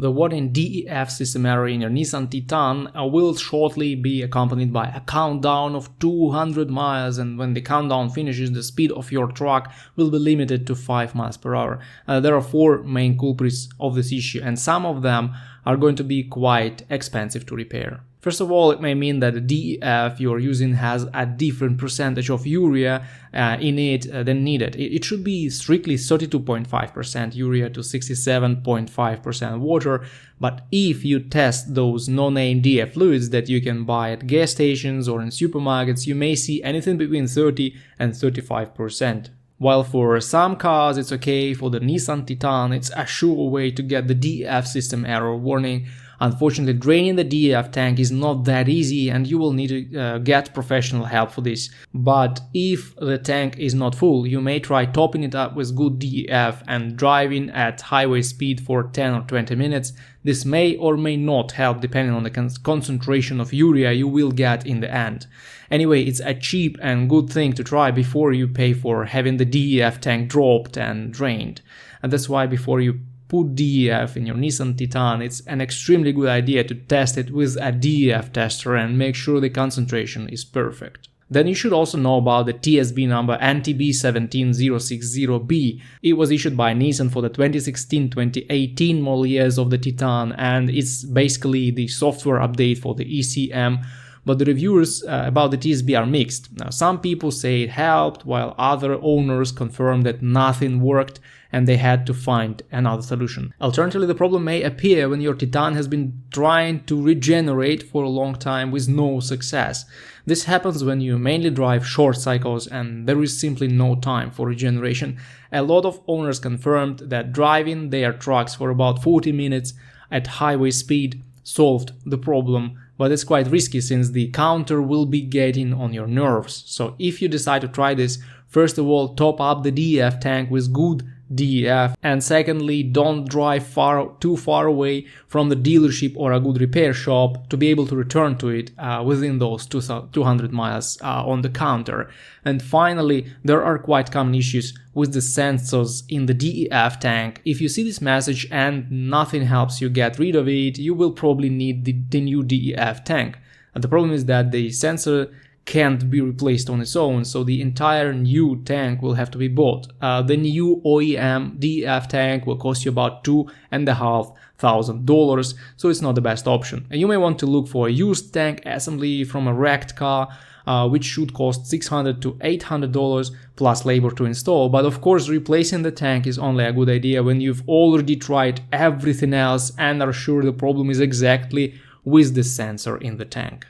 The warning DEF system error in your Nissan Titan will shortly be accompanied by a countdown of 200 miles, and when the countdown finishes, the speed of your truck will be limited to 5 miles per hour. There are 4 main culprits of this issue, and some of them are going to be quite expensive to repair. First of all, it may mean that the DEF you're using has a different percentage of urea in it than needed. It should be strictly 32.5% urea to 67.5% water, but if you test those no-name DEF fluids that you can buy at gas stations or in supermarkets, you may see anything between 30 and 35%. While for some cars it's okay, for the Nissan Titan it's a sure way to get the DEF system error warning. Unfortunately, draining the DEF tank is not that easy and you will need to get professional help for this. But if the tank is not full, you may try topping it up with good DEF and driving at highway speed for 10 or 20 minutes. This may or may not help depending on the concentration of urea you will get in the end. Anyway, it's a cheap and good thing to try before you pay for having the DEF tank dropped and drained. And that's why before you put DEF in your Nissan Titan, it's an extremely good idea to test it with a DEF tester and make sure the concentration is perfect. Then you should also know about the TSB number NTB17-060b. It was issued by Nissan for the 2016-2018 model years of the Titan, and it's basically the software update for the ECM. But the reviews about the TSB are mixed. Now, some people say it helped, while other owners confirm that nothing worked and they had to find another solution. Alternatively, the problem may appear when your Titan has been trying to regenerate for a long time with no success. This happens when you mainly drive short cycles and there is simply no time for regeneration. A lot of owners confirmed that driving their trucks for about 40 minutes at highway speed solved the problem, but it's quite risky since the counter will be getting on your nerves. So if you decide to try this, first of all, top up the DEF tank with good DEF, and secondly, don't drive too far away from the dealership or a good repair shop to be able to return to it within those 200 miles on the counter. And finally, there are quite common issues with the sensors in the DEF tank. If you see this message and nothing helps you get rid of it, you will probably need the new DEF tank. And the problem is that the sensor can't be replaced on its own, so the entire new tank will have to be bought. The new OEM DEF tank will cost you about $2,500, so it's not the best option. And you may want to look for a used tank assembly from a wrecked car, which should cost $600 to $800 plus labor to install. But of course, replacing the tank is only a good idea when you've already tried everything else and are sure the problem is exactly with the sensor in the tank.